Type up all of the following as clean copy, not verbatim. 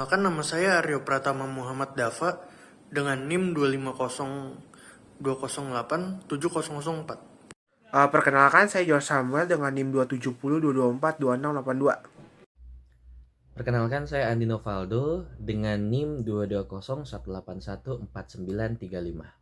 Perkenalkan, nama saya Aryo Pratama Muhammad Dava dengan NIM 25082087004. Perkenalkan, saya George Samuel dengan NIM 27022242682. Perkenalkan, saya Andi Novaldo dengan NIM 22018114935.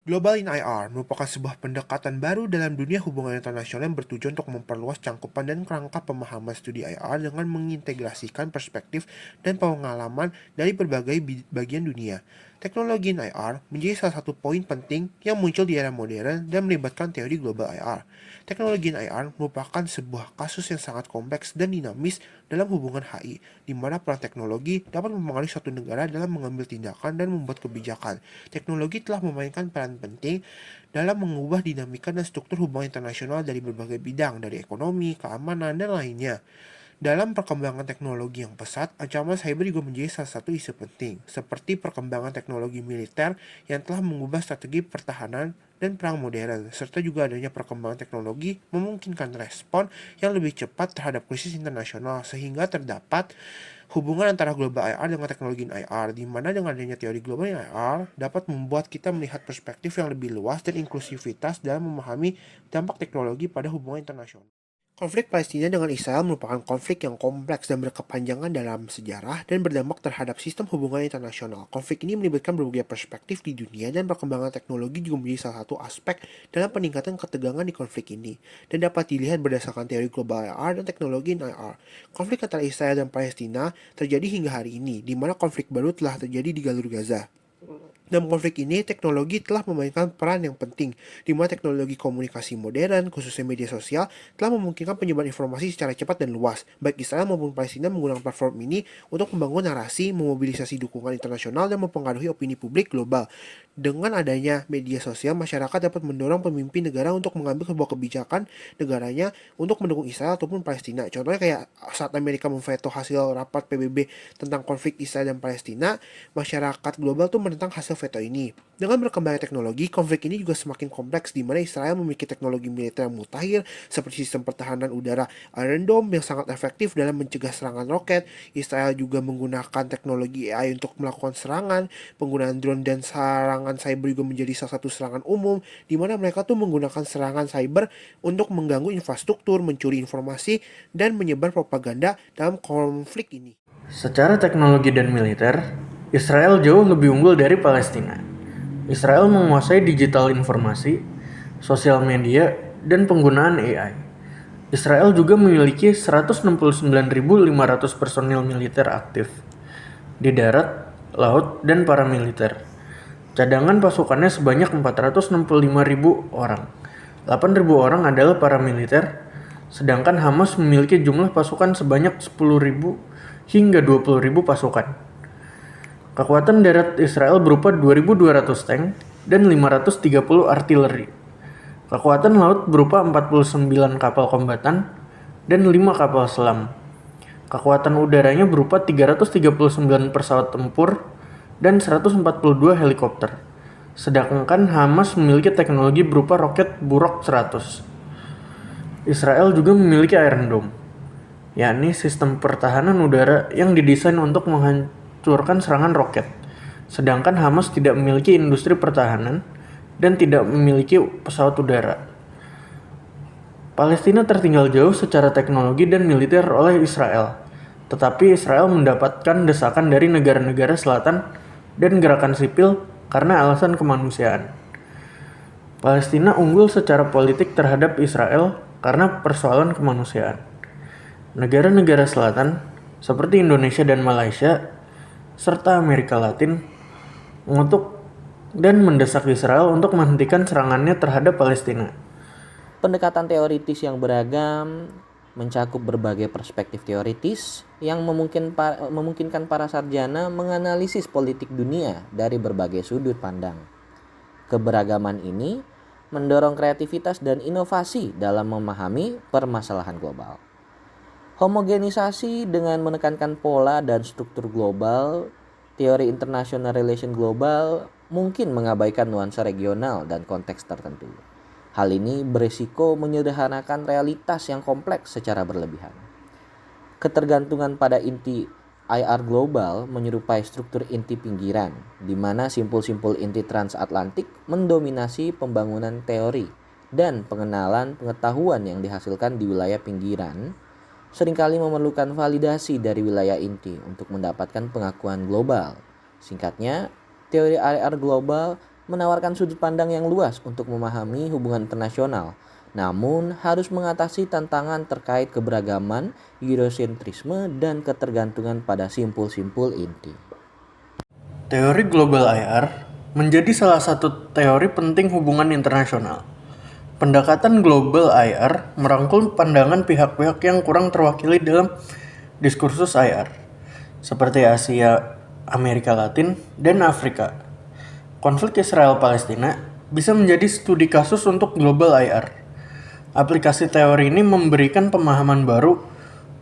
Global in IR merupakan sebuah pendekatan baru dalam dunia hubungan internasional yang bertujuan untuk memperluas cangkupan dan kerangka pemahaman studi IR dengan mengintegrasikan perspektif dan pengalaman dari berbagai bagian dunia. Teknologi in IR menjadi salah satu poin penting yang muncul di era modern dan melibatkan teori global IR. Teknologi in IR merupakan sebuah kasus yang sangat kompleks dan dinamis dalam hubungan HI, di mana peran teknologi dapat mempengaruhi suatu negara dalam mengambil tindakan dan membuat kebijakan. Teknologi telah memainkan peran penting dalam mengubah dinamika dan struktur hubungan internasional dari berbagai bidang, dari ekonomi, keamanan, dan lainnya. Dalam perkembangan teknologi yang pesat, ancaman cyber juga menjadi salah satu isu penting, seperti perkembangan teknologi militer yang telah mengubah strategi pertahanan dan perang modern, serta juga adanya perkembangan teknologi memungkinkan respon yang lebih cepat terhadap krisis internasional, sehingga terdapat hubungan antara global IR dengan teknologi IR, di mana dengan adanya teori global IR dapat membuat kita melihat perspektif yang lebih luas dan inklusivitas dalam memahami dampak teknologi pada hubungan internasional. Konflik Palestina dengan Israel merupakan konflik yang kompleks dan berkepanjangan dalam sejarah dan berdampak terhadap sistem hubungan internasional. Konflik ini melibatkan berbagai perspektif di dunia dan perkembangan teknologi juga menjadi salah satu aspek dalam peningkatan ketegangan di konflik ini, dan dapat dilihat berdasarkan teori global IR dan teknologi IR. Konflik antara Israel dan Palestina terjadi hingga hari ini, di mana konflik baru telah terjadi di Jalur Gaza. Dalam konflik ini, teknologi telah memainkan peran yang penting, di mana teknologi komunikasi modern, khususnya media sosial, telah memungkinkan penyebaran informasi secara cepat dan luas. Baik Israel maupun Palestina menggunakan platform ini untuk membangun narasi, memobilisasi dukungan internasional, dan mempengaruhi opini publik global. Dengan adanya media sosial, masyarakat dapat mendorong pemimpin negara untuk mengambil sebuah kebijakan negaranya untuk mendukung Israel ataupun Palestina. Contohnya kayak saat Amerika memveto hasil rapat PBB tentang konflik Israel dan Palestina, masyarakat global tuh menentang hasil veto ini. Dengan berkembangnya teknologi, konflik ini juga semakin kompleks, di mana Israel memiliki teknologi militer yang mutakhir seperti sistem pertahanan udara Iron Dome yang sangat efektif dalam mencegah serangan roket. Israel juga menggunakan teknologi AI untuk melakukan serangan. Penggunaan drone dan serangan cyber juga menjadi salah satu serangan umum, di mana mereka tuh menggunakan serangan cyber untuk mengganggu infrastruktur, mencuri informasi, dan menyebar propaganda dalam konflik ini. Secara teknologi dan militer, Israel jauh lebih unggul dari Palestina. Israel menguasai digital informasi, sosial media, dan penggunaan AI. Israel juga memiliki 169.500 personil militer aktif di darat, laut, dan paramiliter. Cadangan pasukannya sebanyak 465.000 orang. 8.000 orang adalah paramiliter, sedangkan Hamas memiliki jumlah pasukan sebanyak 10.000 hingga 20.000 pasukan. Kekuatan darat Israel berupa 2.200 tank dan 530 artileri. Kekuatan laut berupa 49 kapal kombatan dan 5 kapal selam. Kekuatan udaranya berupa 339 pesawat tempur dan 142 helikopter. Sedangkan Hamas memiliki teknologi berupa roket Burok 100. Israel juga memiliki Iron Dome, yakni sistem pertahanan udara yang didesain untuk menghancurkan serangan roket. Sedangkan Hamas tidak memiliki industri pertahanan dan tidak memiliki pesawat udara. Palestina tertinggal jauh secara teknologi dan militer oleh Israel, tetapi Israel mendapatkan desakan dari negara-negara selatan dan gerakan sipil karena alasan kemanusiaan. Palestina unggul secara politik terhadap Israel karena persoalan kemanusiaan. Negara-negara selatan seperti Indonesia dan Malaysia serta Amerika Latin mengutuk dan mendesak Israel untuk menghentikan serangannya terhadap Palestina. Pendekatan teoritis yang beragam mencakup berbagai perspektif teoritis yang memungkinkan para sarjana menganalisis politik dunia dari berbagai sudut pandang. Keberagaman ini mendorong kreativitas dan inovasi dalam memahami permasalahan global. Homogenisasi dengan menekankan pola dan struktur global, teori international relation global mungkin mengabaikan nuansa regional dan konteks tertentu. Hal ini berisiko menyederhanakan realitas yang kompleks secara berlebihan. Ketergantungan pada inti IR global menyerupai struktur inti pinggiran, di mana simpul-simpul inti transatlantik mendominasi pembangunan teori dan pengenalan pengetahuan yang dihasilkan di wilayah pinggiran, seringkali memerlukan validasi dari wilayah inti untuk mendapatkan pengakuan global. Singkatnya, teori IR global menawarkan sudut pandang yang luas untuk memahami hubungan internasional, namun harus mengatasi tantangan terkait keberagaman, eurosentrisme, dan ketergantungan pada simpul-simpul inti. Teori Global IR menjadi salah satu teori penting hubungan internasional. Pendekatan Global IR merangkul pandangan pihak-pihak yang kurang terwakili dalam diskursus IR, seperti Asia, Amerika Latin, dan Afrika. Konflik Israel-Palestina bisa menjadi studi kasus untuk Global IR. Aplikasi teori ini memberikan pemahaman baru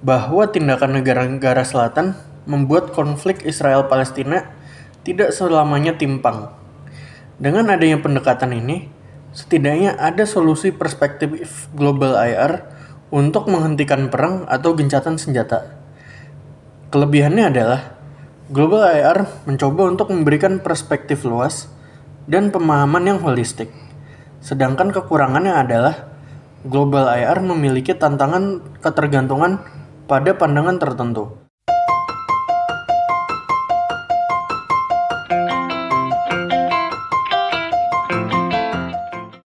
bahwa tindakan negara-negara selatan membuat konflik Israel-Palestina tidak selamanya timpang. Dengan adanya pendekatan ini, setidaknya ada solusi perspektif Global IR untuk menghentikan perang atau gencatan senjata. Kelebihannya adalah Global IR mencoba untuk memberikan perspektif luas dan pemahaman yang holistik. Sedangkan kekurangannya adalah Global IR memiliki tantangan ketergantungan pada pandangan tertentu.